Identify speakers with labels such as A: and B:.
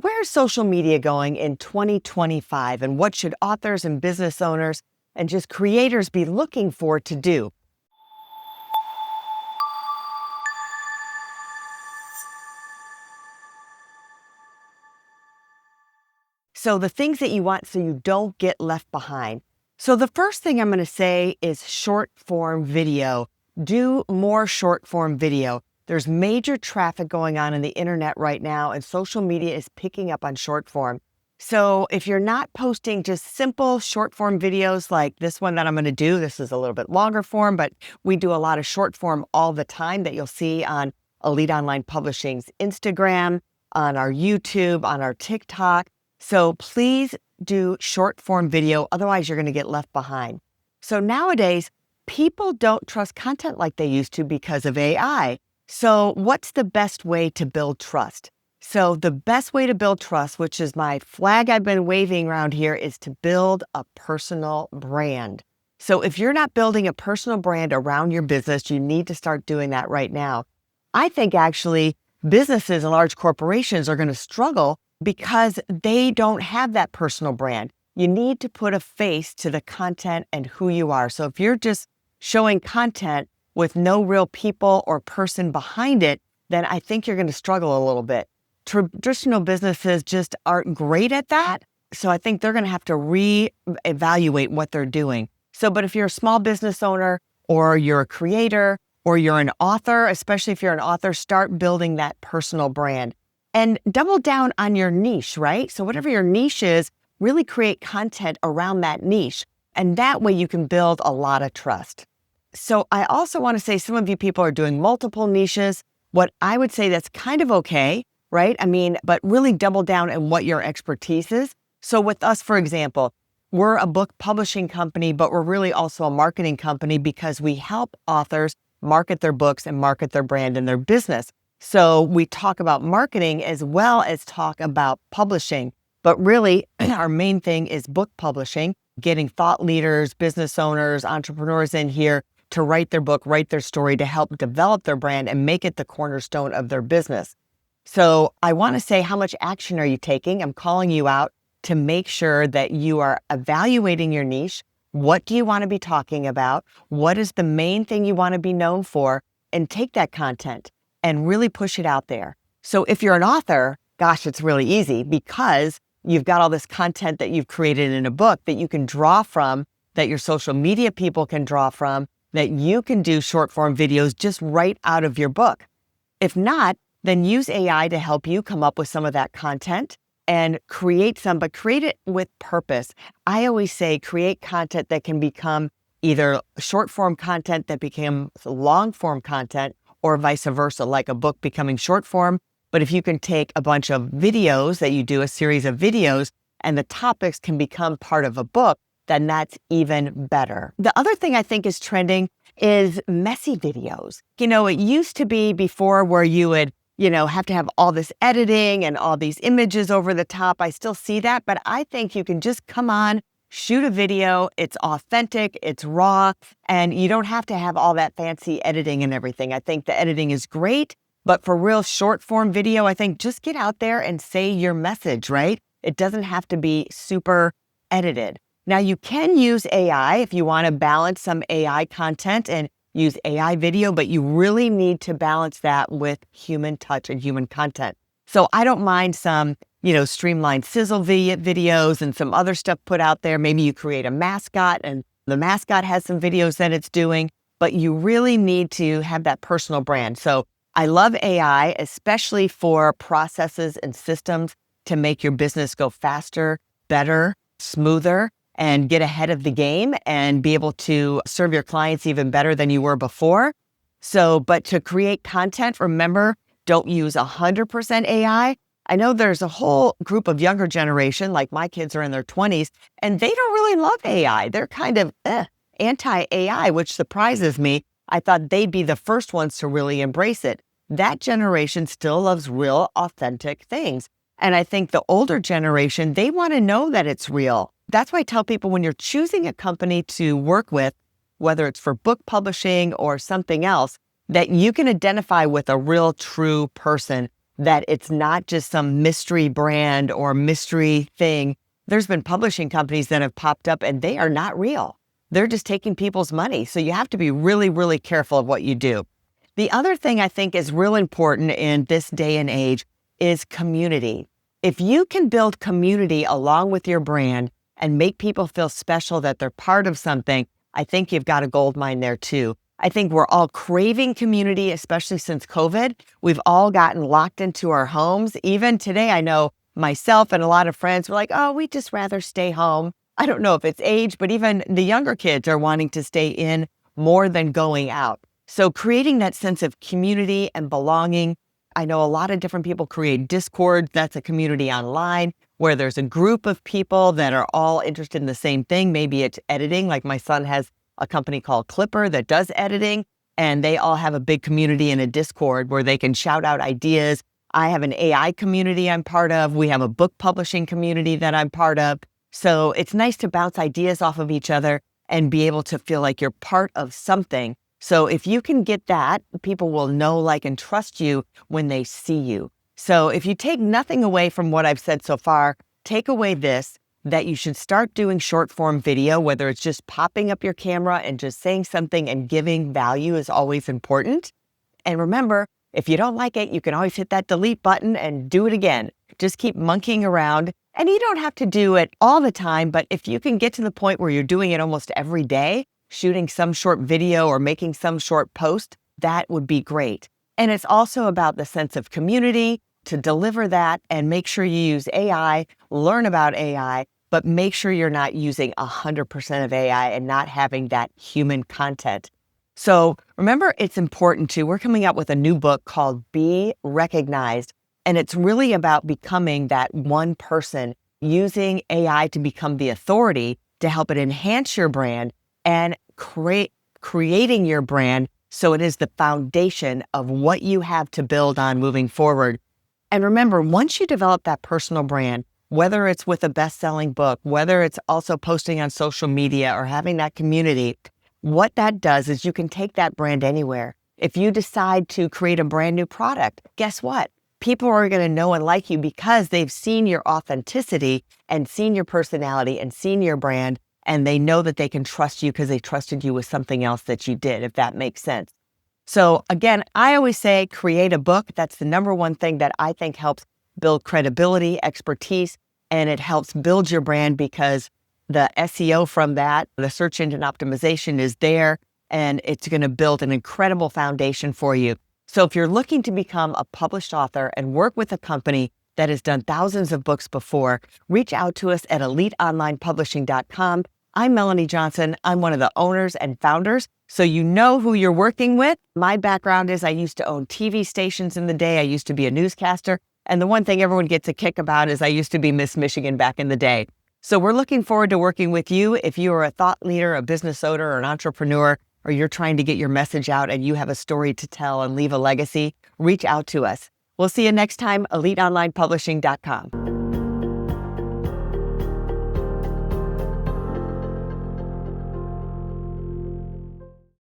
A: Where's social media going in 2025, and what should authors and business owners and just creators be looking for to do? So the things that you want so you don't get left behind. So the first thing I'm going to say is short form video. Do more short form video. There's major traffic going on in the internet right now, and social media is picking up on short form. So if you're not posting just simple short form videos like this one that I'm going to do, this is a little bit longer form, but we do a lot of short form all the time that you'll see on Elite Online Publishing's Instagram, on our YouTube, on our TikTok. So please do short form video, otherwise you're going to get left behind. So nowadays, people don't trust content like they used to because of AI. So what's the best way to build trust? So the best way to build trust, which is my flag I've been waving around here, is to build a personal brand. So if you're not building a personal brand around your business, you need to start doing that right now. I think actually businesses and large corporations are going to struggle because they don't have that personal brand. You need to put a face to the content and who you are. So if you're just showing content with no real people or person behind it, then I think you're going to struggle a little bit. Traditional businesses just aren't great at that. So I think they're going to have to reevaluate what they're doing. So, but if you're a small business owner or you're a creator or you're an author, especially if you're an author, start building that personal brand. And double down on your niche, right? So whatever your niche is, really create content around that niche. And that way you can build a lot of trust. So I also want to say some of you people are doing multiple niches. What I would say that's kind of okay, right? I mean, but really double down on what your expertise is. So with us, for example, we're a book publishing company, but we're really also a marketing company because we help authors market their books and market their brand and their business. So we talk about marketing as well as talk about publishing, but really our main thing is book publishing, getting thought leaders, business owners, entrepreneurs in here to write their book, write their story, to help develop their brand and make it the cornerstone of their business. So I want to say, how much action are you taking? I'm calling you out to make sure that you are evaluating your niche. What do you want to be talking about? What is the main thing you want to be known for? And take that content and really push it out there. So if you're an author, gosh, it's really easy because you've got all this content that you've created in a book that you can draw from, that your social media people can draw from, that you can do short form videos just right out of your book. If not, then use AI to help you come up with some of that content and create some, but create it with purpose. I always say create content that can become either short form content that becomes long form content, or vice versa, like a book becoming short form. But if you can take a bunch of videos that you do, a series of videos, and the topics can become part of a book, then that's even better. The other thing I think is trending is messy videos. It used to be before where you would, have to have all this editing and all these images over the top. I still see that, but I think you can just come on, shoot a video. It's authentic, it's raw, and you don't have to have all that fancy editing and everything. I think the editing is great, but for real short form video, I think just get out there and say your message, right? It doesn't have to be super edited. Now you can use AI if you want to balance some AI content and use AI video, but you really need to balance that with human touch and human content. So I don't mind some streamlined sizzle videos and some other stuff put out there. Maybe you create a mascot and the mascot has some videos that it's doing, but you really need to have that personal brand. So I love AI, especially for processes and systems to make your business go faster, better, smoother, and get ahead of the game and be able to serve your clients even better than you were before. So, but to create content, remember, don't use 100% AI. I know there's a whole group of younger generation, like my kids are in their 20s, and they don't really love AI. They're kind of anti-AI, which surprises me. I thought they'd be the first ones to really embrace it. That generation still loves real, authentic things. And I think the older generation, they want to know that it's real. That's why I tell people when you're choosing a company to work with, whether it's for book publishing or something else, that you can identify with a real, true person that it's not just some mystery brand or mystery thing. There's been publishing companies that have popped up and they are not real. They're just taking people's money. So you have to be really, really careful of what you do. The other thing I think is real important in this day and age is community. If you can build community along with your brand and make people feel special that they're part of something, I think you've got a gold mine there too. I think we're all craving community, especially since COVID. We've all gotten locked into our homes. Even today, I know myself and a lot of friends were like, oh, we'd just rather stay home. I don't know if it's age, but even the younger kids are wanting to stay in more than going out. So creating that sense of community and belonging. I know a lot of different people create Discord. That's a community online where there's a group of people that are all interested in the same thing. Maybe it's editing, like my son has a company called Clipper that does editing, and they all have a big community in a Discord where they can shout out ideas. I have an AI community I'm part of. We have a book publishing community that I'm part of. So it's nice to bounce ideas off of each other and be able to feel like you're part of something. So if you can get that, people will know, like, and trust you when they see you. So if you take nothing away from what I've said so far, take away this, that you should start doing short form video, whether it's just popping up your camera and just saying something and giving value is always important. And remember, if you don't like it, you can always hit that delete button and do it again. Just keep monkeying around. And you don't have to do it all the time, but if you can get to the point where you're doing it almost every day, shooting some short video or making some short post, that would be great. And it's also about the sense of community to deliver that and make sure you use AI, learn about AI, but make sure you're not using 100% of AI and not having that human content. So remember, it's important too. We're coming out with a new book called Be Recognized, and it's really about becoming that one person, using AI to become the authority to help it enhance your brand and creating your brand so it is the foundation of what you have to build on moving forward. And remember, once you develop that personal brand, whether it's with a best-selling book, whether it's also posting on social media or having that community, what that does is you can take that brand anywhere. If you decide to create a brand new product, guess what? People are going to know and like you because they've seen your authenticity and seen your personality and seen your brand, and they know that they can trust you because they trusted you with something else that you did, if that makes sense. So again, I always say create a book. That's the number one thing that I think helps build credibility, expertise, and it helps build your brand because the SEO from that, the search engine optimization is there, and it's going to build an incredible foundation for you. So if you're looking to become a published author and work with a company that has done thousands of books before, reach out to us at eliteonlinepublishing.com. I'm Melanie Johnson. I'm one of the owners and founders, so you know who you're working with. My background is I used to own TV stations in the day. I used to be a newscaster. And the one thing everyone gets a kick about is I used to be Miss Michigan back in the day. So we're looking forward to working with you. If you are a thought leader, a business owner, or an entrepreneur, or you're trying to get your message out and you have a story to tell and leave a legacy, reach out to us. We'll see you next time, eliteonlinepublishing.com.